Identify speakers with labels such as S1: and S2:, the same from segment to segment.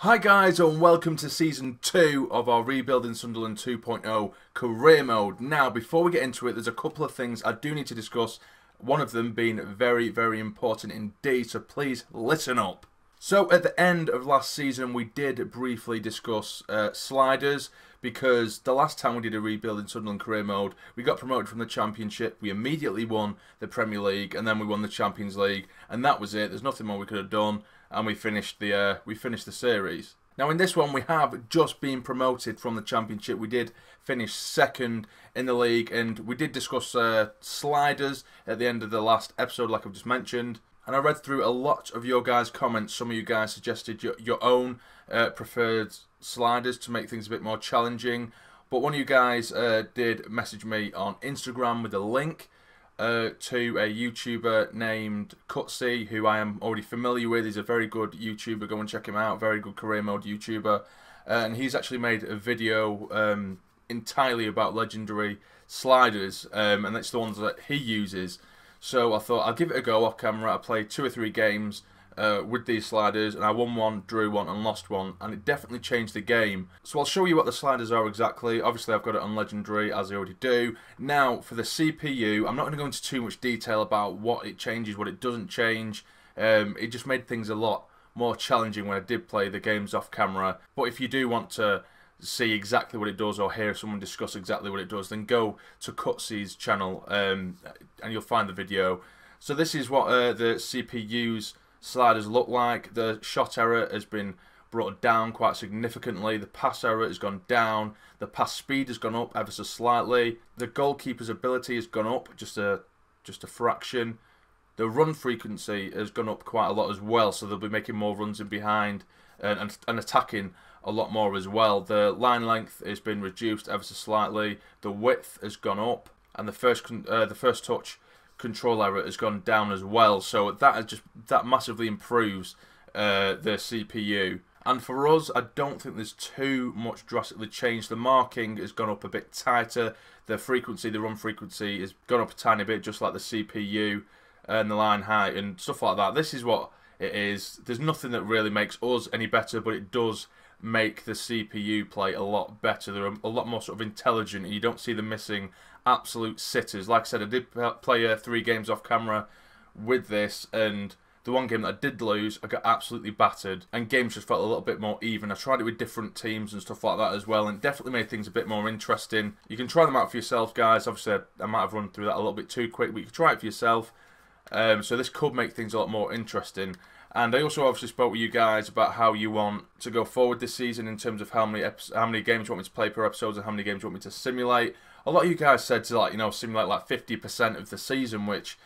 S1: Hi guys, and welcome to Season 2 of our Rebuilding Sunderland 2.0 career mode. Now, before we get into it, there's a couple of things I do need to discuss, one of them being very, very important indeed, so please listen up. So, at the end of last season, we did briefly discuss sliders, because the last time we did a Rebuilding Sunderland career mode, we got promoted from the Championship, we immediately won the Premier League, and then we won the Champions League, and that was it. There's nothing more we could have done. And we finished the series. Now in this one we have just been promoted from the Championship. We did finish second in the league, and we did discuss sliders at the end of the last episode, like I've just mentioned. And I read through a lot of your guys' comments. Some of you guys suggested your own preferred sliders to make things a bit more challenging. But one of you guys did message me on Instagram with a link to a YouTuber named Cutsy, who I am already familiar with. He's a very good YouTuber. Go and check him out. Very good career mode YouTuber. And he's actually made a video entirely about legendary sliders, and it's the ones that he uses. So I thought I'll give it a go off camera. I played 2 or 3 games with these sliders, and I won one, drew one, and lost one, and it definitely changed the game. So I'll show you what the sliders are exactly. Obviously I've got it on Legendary, as I already do. Now for the CPU, I'm not going to go into too much detail about what it changes, what it doesn't change. It just made things a lot more challenging when I did play the games off camera. But if you do want to see exactly what it does, or hear someone discuss exactly what it does, then go to Cutsy's channel and you'll find the video. So this is what the CPU's sliders look like. The shot error has been brought down quite significantly. The pass error has gone down. The pass speed has gone up ever so slightly. The goalkeeper's ability has gone up just a fraction. The run frequency has gone up quite a lot as well, so they'll be making more runs in behind and attacking a lot more as well. The line length has been reduced ever so slightly. The width has gone up, and the first touch control error has gone down as well. So that massively improves the CPU. And for us, I don't think there's too much drastically changed. The marking has gone up a bit tighter. The frequency, the run frequency, has gone up a tiny bit, just like the CPU and the line height and stuff like that. This is what it is. There's nothing that really makes us any better, but it does make the CPU play a lot better. They're a lot more sort of intelligent, and you don't see them missing absolute sitters. Like I said, I did play 3 games off camera with this, and the one game that I did lose, I got absolutely battered, and games just felt a little bit more even. I tried it with different teams and stuff like that as well, and it definitely made things a bit more interesting. You can try them out for yourself, guys. Obviously, I might have run through that a little bit too quick, but you can try it for yourself. So this could make things a lot more interesting. And I also obviously spoke with you guys about how you want to go forward this season in terms of how many games you want me to play per episode and how many games you want me to simulate. A lot of you guys said to simulate like 50% of the season, which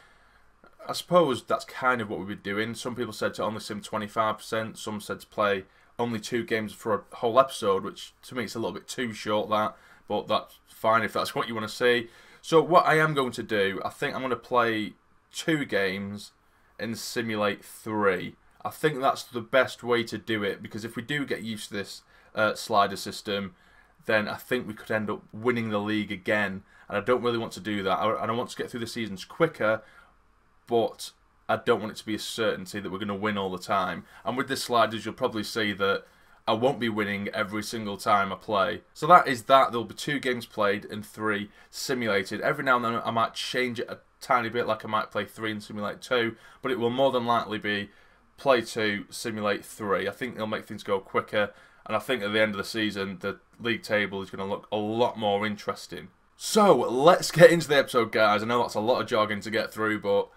S1: I suppose that's kind of what we've been doing. Some people said to only sim 25%. Some said to play only 2 games for a whole episode, which to me it's a little bit too short, but that's fine if that's what you want to see. So what I am going to do, I think I'm going to play 2 games and simulate 3. I think that's the best way to do it, because if we do get used to this slider system, then I think we could end up winning the league again, and I don't really want to do that. I want to get through the seasons quicker, but I don't want it to be a certainty that we're going to win all the time. And with the sliders, you'll probably see that I won't be winning every single time I play. So that is that. There'll be 2 games played and 3 simulated. Every now and then I might change it a tiny bit, like I might play 3 and simulate 2, but it will more than likely be play 2, simulate 3. I think it'll make things go quicker, and I think at the end of the season the league table is going to look a lot more interesting. So let's get into the episode, guys. I know that's a lot of jargon to get through, but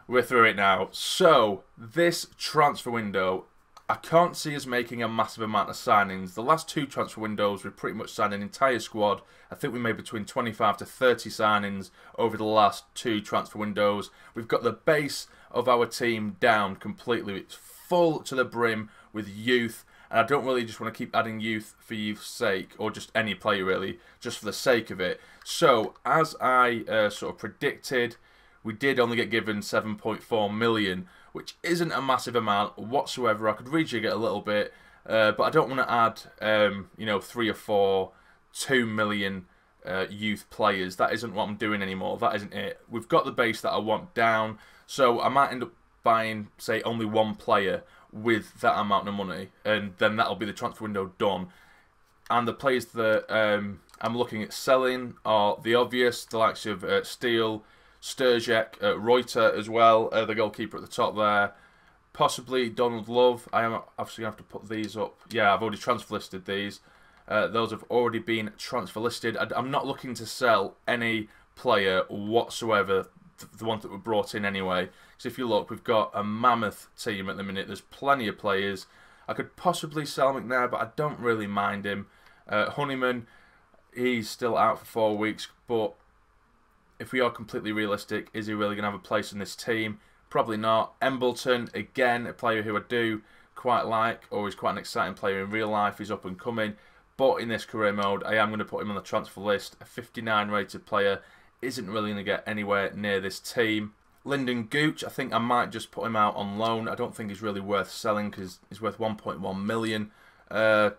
S1: we're through it now. So this transfer window, I can't see us making a massive amount of signings. The last 2 transfer windows, we pretty much signed an entire squad. I think we made between 25 to 30 signings over the last 2 transfer windows. We've got the base of our team down completely. It's full to the brim with youth, and I don't really just want to keep adding youth for youth's sake, or just any player really, just for the sake of it. So as I sort of predicted, we did only get given 7.4 million, which isn't a massive amount whatsoever. I could rejig it a little bit, but I don't want to add 3 or 4 2 million youth players. That isn't what I'm doing anymore. That isn't it. We've got the base that I want down, so I might end up buying, say, only 1 player with that amount of money, and then that'll be the transfer window done. And the players that I'm looking at selling are the obvious, the likes of Steele, Sturgek, Reuter as well, the goalkeeper at the top there. Possibly Donald Love. I am obviously going to have to put these up. Yeah, I've already transfer listed these. Those have already been transfer listed. I'm not looking to sell any player whatsoever, the ones that were brought in anyway. So if you look, we've got a mammoth team at the minute. There's plenty of players. I could possibly sell McNair, but I don't really mind him. Honeyman, he's still out for 4 weeks, but if we are completely realistic, is he really going to have a place in this team? Probably not. Embleton, again, a player who I do quite like, or is quite an exciting player in real life. He's up and coming, but in this career mode, I am going to put him on the transfer list. A 59 rated player isn't really going to get anywhere near this team. Lyndon Gooch, I think I might just put him out on loan. I don't think he's really worth selling because he's worth 1.1 million. I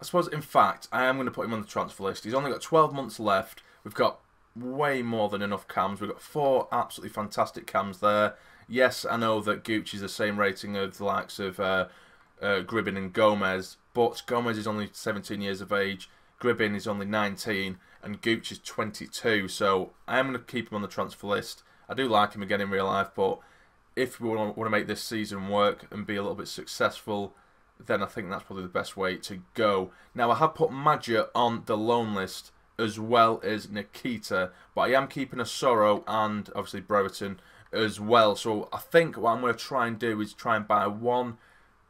S1: suppose, in fact, I am going to put him on the transfer list. He's only got 12 months left. We've got way more than enough cams. We've got 4 absolutely fantastic cams there. Yes, I know that Gooch is the same rating of the likes of Gribbin and Gomez, but Gomez is only 17 years of age, Gribbin is only 19, and Gooch is 22, so I am going to keep him on the transfer list. I do like him again in real life, but if we want to make this season work and be a little bit successful, then I think that's probably the best way to go. Now, I have put Madja on the loan list as well as Nikita, but I am keeping a Sorrow and obviously Brereton as well. So I think what I'm going to try and do is try and buy one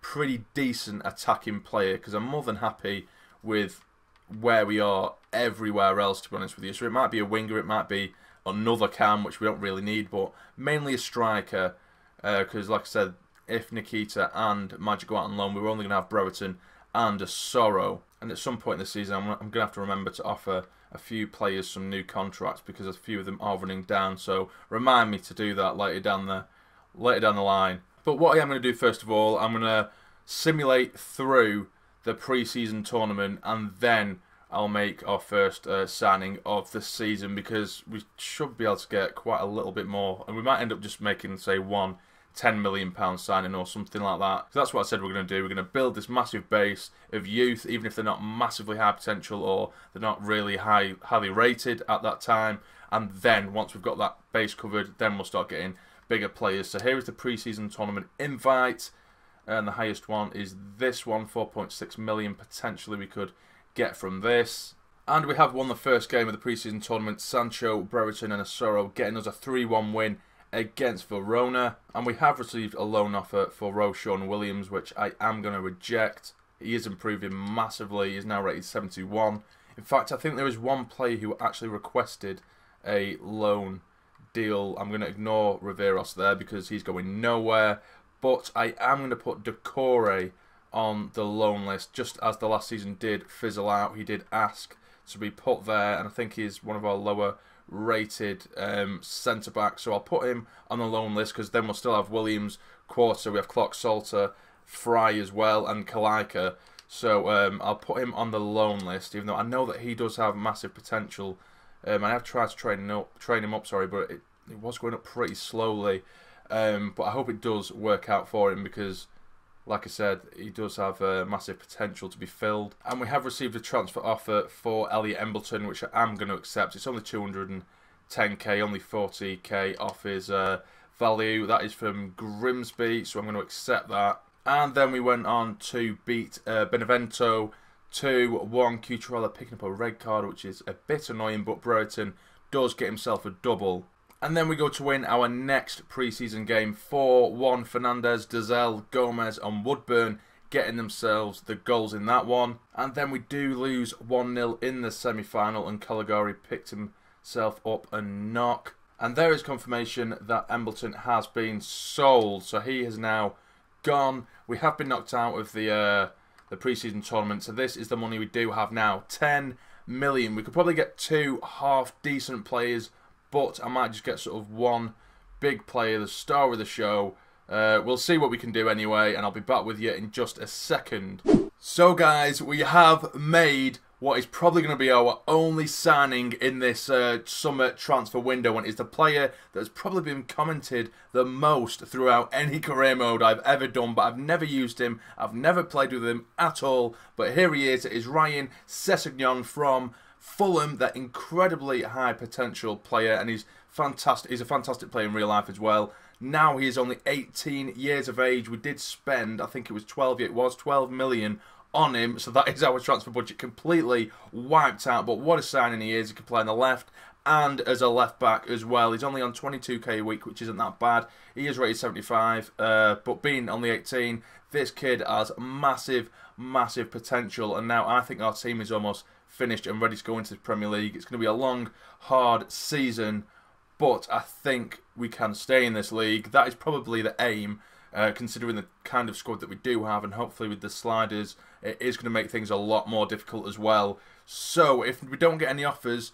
S1: pretty decent attacking player, because I'm more than happy with where we are everywhere else, to be honest with you. So it might be a winger, it might be another cam, which we don't really need, but mainly a striker, because like I said, if Nikita and Madja go out on loan, we're only going to have Brereton and a Sorrow. And at some point in the season, I'm going to have to remember to offer a few players some new contracts, because a few of them are running down. So remind me to do that later down the line. But what I am going to do first of all, I'm going to simulate through the pre-season tournament, and then I'll make our first signing of the season, because we should be able to get quite a little bit more, and we might end up just making, say, one £10 million signing or something like that. So that's what I said we're going to do. We're going to build this massive base of youth, even if they're not massively high potential or they're not really highly rated at that time. And then once we've got that base covered, then we'll start getting bigger players. So here is the pre-season tournament invite, and the highest one is this one, 4.6 million potentially we could get from this. And we have won the first game of the pre-season tournament. Sancho, Brereton and Asoro getting us a 3-1 win against Verona, and we have received a loan offer for Roshan Williams, which I am going to reject. He is improving massively. He's now rated 71. In fact, I think there is one player who actually requested a loan deal. I'm going to ignore Riveros there because he's going nowhere, but I am going to put Decore on the loan list, just as the last season did fizzle out. He did ask to be put there, and I think he's one of our lower rated centre back, so I'll put him on the loan list, because then we'll still have Williams, Quarter, we have Clark Salter, Fry as well, and Kalaika. So I'll put him on the loan list, even though I know that he does have massive potential. I have tried to train him up, but it was going up pretty slowly. But I hope it does work out for him, because like I said, he does have massive potential to be filled. And we have received a transfer offer for Elliot Embleton, which I am going to accept. It's only 210k, only 40k off his value. That is from Grimsby, so I'm going to accept that. And then we went on to beat Benevento 2-1. Cucurella picking up a red card, which is a bit annoying, but Brereton does get himself a double. And then we go to win our next pre-season game 4-1. Fernandez, Dazelle, Gomez and Woodburn getting themselves the goals in that one. And then we do lose 1-0 in the semi-final, and Caligari picked himself up a knock. And there is confirmation that Embleton has been sold, so he has now gone. We have been knocked out of the pre-season tournament, so this is the money we do have now, 10 million. We could probably get 2 half-decent players, but I might just get sort of one big player, the star of the show. We'll see what we can do anyway, and I'll be back with you in just a second. So guys, we have made what is probably going to be our only signing in this summer transfer window, and is the player that has probably been commented the most throughout any career mode I've ever done, but I've never used him, I've never played with him at all, but here he is. It is Ryan Sessegnon from Fulham, that incredibly high potential player, and he's fantastic. He's a fantastic player in real life as well. Now he is only 18 years of age. We did spend, I think it was 12 million on him, so that is our transfer budget completely wiped out. But what a signing he is. He can play on the left and as a left back as well. He's only on 22k a week, which isn't that bad. He is rated 75, but being only 18, this kid has massive potential, and now I think our team is almost finished and ready to go into the Premier League. It's going to be a long, hard season, but I think we can stay in this league. That is probably the aim, considering the kind of squad that we do have, and hopefully with the sliders, it is going to make things a lot more difficult as well. So if we don't get any offers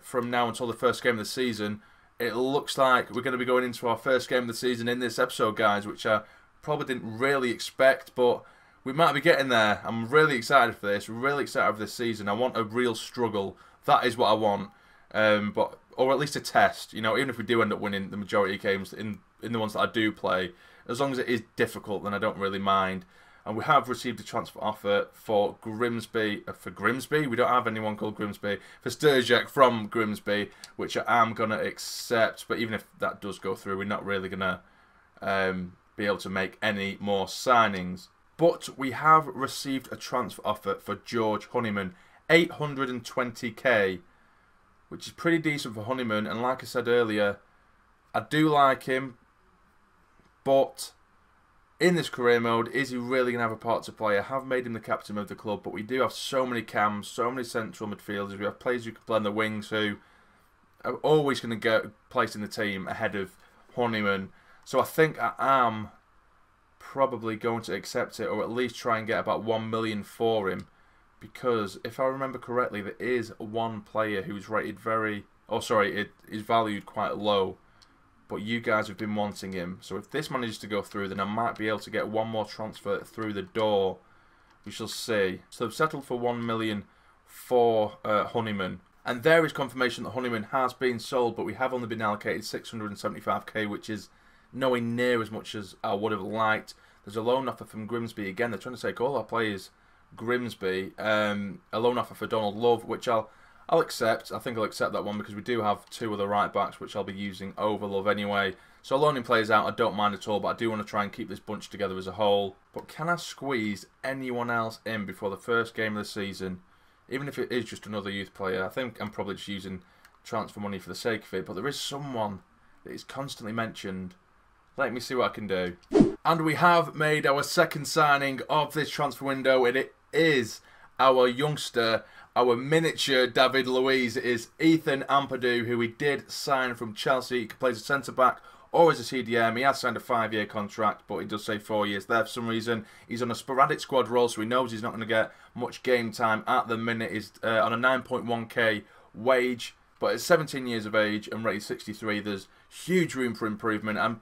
S1: from now until the first game of the season, it looks like we're going to be going into our first game of the season in this episode, guys, which I probably didn't really expect, but we might be getting there. I'm really excited for this, really excited for this season. I want a real struggle. That is what I want, or at least a test. You know, even if we do end up winning the majority of games in the ones that I do play, as long as it is difficult, then I don't really mind. And we have received a transfer offer for Grimsby. We don't have anyone called Grimsby. For Sturgek from Grimsby, which I am going to accept. But even if that does go through, we're not really going to be able to make any more signings. But we have received a transfer offer for George Honeyman, 820k, which is pretty decent for Honeyman. And like I said earlier, I do like him, but in this career mode, is he really going to have a part to play? I have made him the captain of the club, but we do have so many cams, so many central midfielders. We have players who can play on the wings who are always going to get placed in the team ahead of Honeyman. So I think I am probably going to accept it, or at least try and get about 1 million for him, because if I remember correctly, there is one player who's rated it is valued quite low, but you guys have been wanting him. So if this manages to go through, then I might be able to get one more transfer through the door. We shall see. So I've settled for 1 million for Honeyman, and there is confirmation that Honeyman has been sold, but we have only been allocated 675k, which is nowhere near as much as I would have liked. There's a loan offer from Grimsby. Again, they're trying to take all our players Grimsby. A loan offer for Donald Love, which I'll accept. I think I'll accept that one because we do have two other right backs, which I'll be using over Love anyway. So loaning players out, I don't mind at all, but I do want to try and keep this bunch together as a whole. But can I squeeze anyone else in before the first game of the season? Even if it is just another youth player. I think I'm probably just using transfer money for the sake of it, but there is someone that is constantly mentioned. Let me see what I can do. And we have made our second signing of this transfer window, and it is our youngster, our miniature David Luiz. It is Ethan Ampadu, who we did sign from Chelsea. He can play as a centre-back or as a CDM. He has signed a 5-year contract, but he does say 4 years there for some reason. He's on a sporadic squad role, so he knows he's not going to get much game time at the minute. He's on a 9.1k wage, but at 17 years of age and rated 63, there's huge room for improvement. I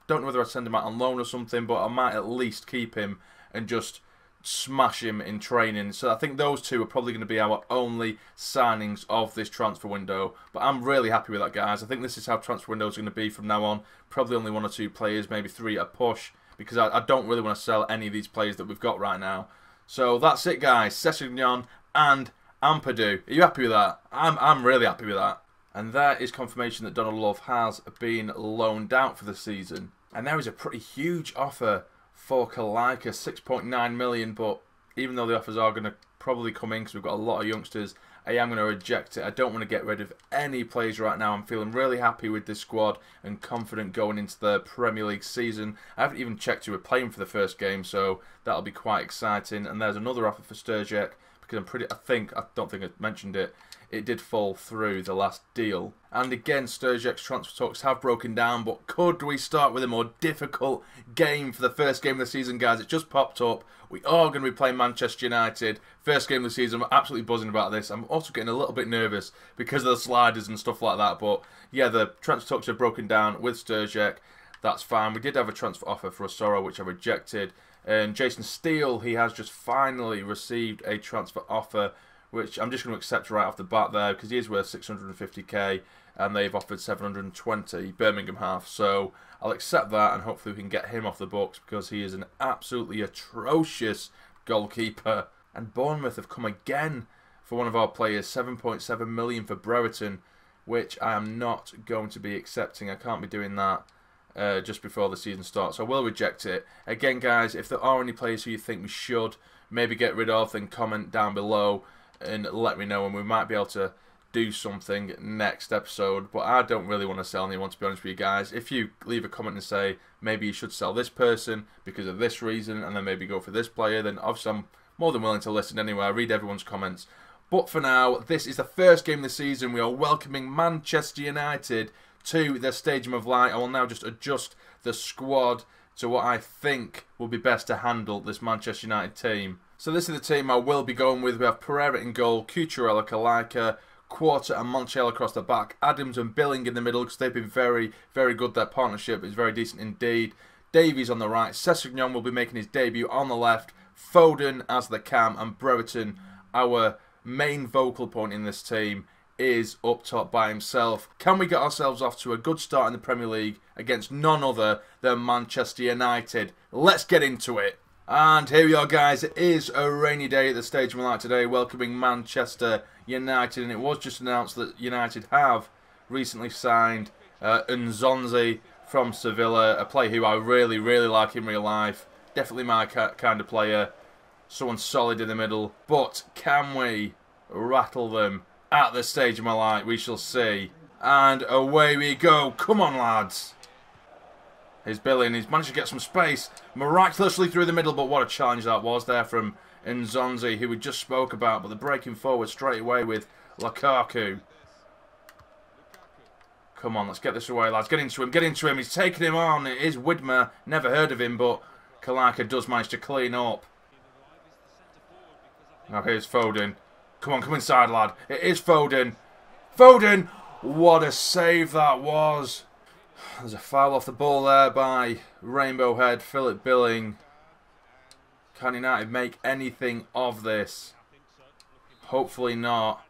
S1: don't know whether I'd send him out on loan or something, but I might at least keep him and just smash him in training. So I think those two are probably going to be our only signings of this transfer window. But I'm really happy with that, guys. I think this is how transfer windows are going to be from now on. Probably only 1 or 2 players, maybe 3 at a push, because I don't really want to sell any of these players that we've got right now. So that's it, guys. Sessegnon and Ampadu. Are you happy with that? I'm really happy with that. And there is confirmation that Donald Love has been loaned out for the season. And there is a pretty huge offer for Kalika, 6.9 million, but even though the offers are going to probably come in because we've got a lot of youngsters, I am going to reject it. I don't want to get rid of any players right now. I'm feeling really happy with this squad and confident going into the Premier League season. I haven't even checked who we're playing for the first game, so that'll be quite exciting. And there's another offer for Sturgek, because I don't think I mentioned it. It did fall through the last deal. And again, Sturgek's transfer talks have broken down, but could we start with a more difficult game for the first game of the season, guys? It just popped up. We are going to be playing Manchester United. First game of the season. I'm absolutely buzzing about this. I'm also getting a little bit nervous because of the sliders and stuff like that. But yeah, the transfer talks have broken down with Sturgek. That's fine. We did have a transfer offer for Osoro, which I rejected. And Jason Steele, he has just finally received a transfer offer which I'm just going to accept right off the bat there because he is worth 650k and they've offered 720, Birmingham half. So I'll accept that and hopefully we can get him off the books because he is an absolutely atrocious goalkeeper. And Bournemouth have come again for one of our players, 7.7 million for Brereton, which I am not going to be accepting. I can't be doing that just before the season starts. So I will reject it. Again, guys, if there are any players who you think we should maybe get rid of, then comment down below and let me know, and we might be able to do something next episode. But I don't really want to sell anyone, to be honest with you guys. If you leave a comment and say maybe you should sell this person because of this reason and then maybe go for this player, then obviously I'm more than willing to listen anyway. I read everyone's comments. But for now, this is the first game of the season. We are welcoming Manchester United to the Stadium of Light. I will now just adjust the squad to what I think will be best to handle this Manchester United team. So this is the team I will be going with. We have Pereira in goal, Cucurella, Kalika, Quarter and Montiel across the back, Adams and Billing in the middle because they've been very, very good. Their partnership is very decent indeed. Davies on the right, Sessegnon will be making his debut on the left, Foden as the cam, and Brereton, our main vocal point in this team, is up top by himself. Can we get ourselves off to a good start in the Premier League against none other than Manchester United? Let's get into it. And here we are, guys. It is a rainy day at the Stadium of Light today, welcoming Manchester United, and it was just announced that United have recently signed Nzonzi from Sevilla, a player who I really, really like in real life. Definitely my kind of player. Someone solid in the middle. But can we rattle them at the Stadium of Light? We shall see. And away we go. Come on, lads. Here's Billing. He's managed to get some space miraculously through the middle, but what a challenge that was there from Nzonzi, who we just spoke about. But the breaking forward straight away with Lukaku. Come on, let's get this away, lads. Get into him, get into him. He's taking him on. It is Widmer. Never heard of him, but Kalika does manage to clean up. Now here's Foden. Come on, come inside, lad. It is Foden. Foden! What a save that was. There's a foul off the ball there by Rainbow Head, Philip Billing. Can United make anything of this? Hopefully not.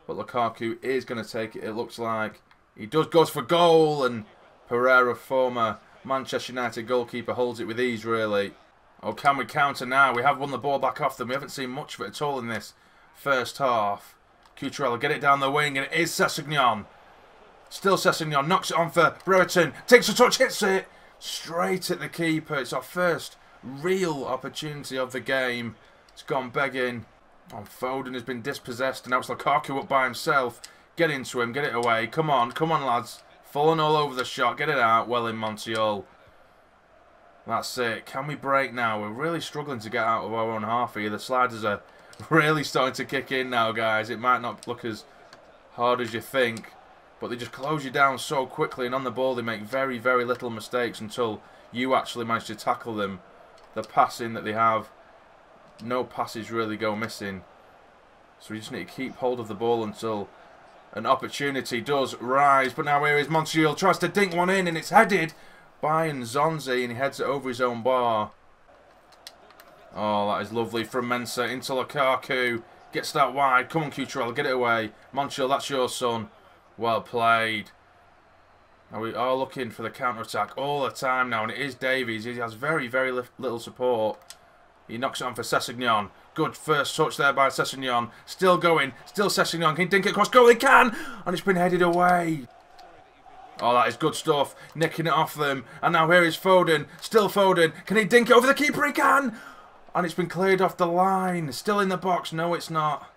S1: But Lukaku is going to take it, it looks like. He goes for goal, and Pereira, former Manchester United goalkeeper, holds it with ease, really. Oh, can we counter now? We have won the ball back off them. We haven't seen much of it at all in this first half. Cucurella, get it down the wing, and it is Sessegnon. Still Sessegnon, knocks it on for Brereton. Takes a touch, hits it straight at the keeper. It's our first real opportunity of the game. It's gone begging. Oh, Foden has been dispossessed, and now it's Lukaku up by himself. Get into him, get it away. Come on, lads. Falling all over the shot. Get it out. Well in, Montiel. That's it. Can we break now? We're really struggling to get out of our own half here. The sliders are really starting to kick in now, guys. It might not look as hard as you think, but they just close you down so quickly, and on the ball they make very, very little mistakes until you actually manage to tackle them. The passing that they have, no passes really go missing. So we just need to keep hold of the ball until an opportunity does rise. But now here is Montiel, tries to dink one in, and it's headed by Nzonzi, and he heads it over his own bar. Oh, that is lovely from Mensah into Lukaku. Gets that wide. Come on, Cucurella, get it away. Montiel, that's your son. Well played. Now we are looking for the counter-attack all the time now, and it is Davies. He has very, very little support. He knocks it on for Sessegnon. Good first touch there by Sessegnon. Still going. Still Sessegnon. Can he dink it across goal? He can! And it's been headed away. Oh, that is good stuff. Nicking it off them. And now here is Foden. Still Foden. Can he dink it over the keeper? He can! And it's been cleared off the line. Still in the box. No, it's not.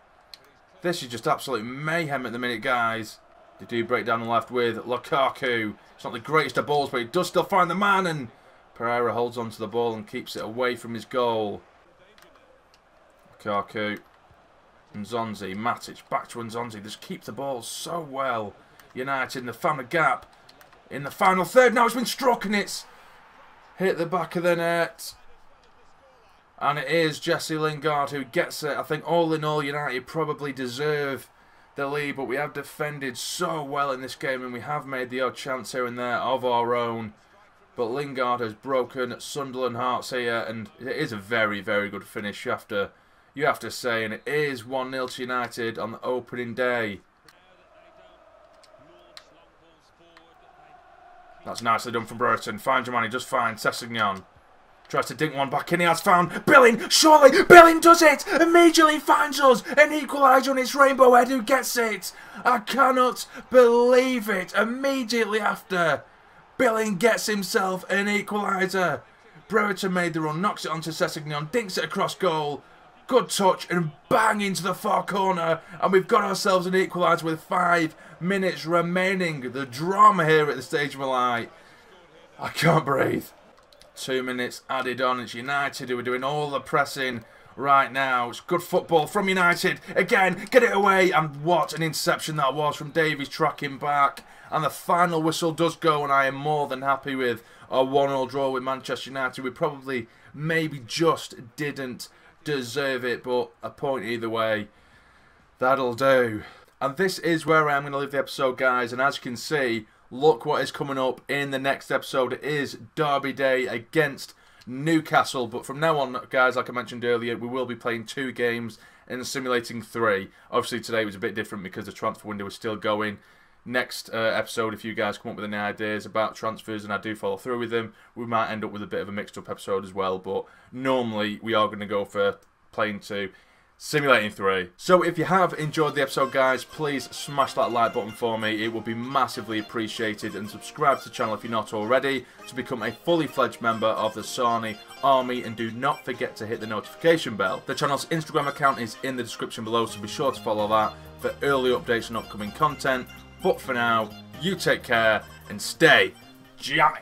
S1: This is just absolute mayhem at the minute, guys. They do break down the left with Lukaku. It's not the greatest of balls, but he does still find the man. And Pereira holds onto the ball and keeps it away from his goal. Lukaku. Nzonzi. Matic. Back to Nzonzi. Just keep the ball so well. United, they found a gap in the final third. Now it's been struck and it's hit the back of the net. And it is Jesse Lingard who gets it. I think all in all, United probably deserve the lead, but we have defended so well in this game and we have made the odd chance here and there of our own. But Lingard has broken Sunderland hearts here, and it is a very, very good finish after you have to say, and it is 1-0 to United on the opening day. That's nicely done from Brereton. Finds your man, he does fine. Sessegnon tries to dink one back in. He has found Billing. Surely Billing does it. Immediately finds us an equaliser on its rainbow head. Who gets it? I cannot believe it. Immediately after, Billing gets himself an equaliser. Brereton made the run, knocks it onto Sessegnon, dinks it across goal. Good touch and bang into the far corner. And we've got ourselves an equaliser with 5 minutes remaining. The drama here at the Stage of Light. I can't breathe. 2 minutes added on. It's United who are doing all the pressing right now. It's good football from United. Again, get it away. And what an interception that was from Davies tracking back. And the final whistle does go, and I am more than happy with a 1-1 draw with Manchester United. We probably, maybe just didn't deserve it, but a point either way, that'll do. And this is where I am going to leave the episode, guys. And as you can see, look what is coming up in the next episode. It is Derby Day against Newcastle. But from now on, guys, like I mentioned earlier, we will be playing 2 games and simulating 3. Obviously, today was a bit different because the transfer window was still going. Next episode, if you guys come up with any ideas about transfers and I do follow through with them, we might end up with a bit of a mixed up episode as well. But normally we are going to go for playing 2, simulating 3. So if you have enjoyed the episode, guys, please smash that like button for me. It will be massively appreciated. And subscribe to the channel if you're not already to become a fully fledged member of the Sarnie Army. And do not forget to hit the notification bell. The channel's Instagram account is in the description below, so be sure to follow that for early updates on upcoming content. But for now, you take care and stay jammy.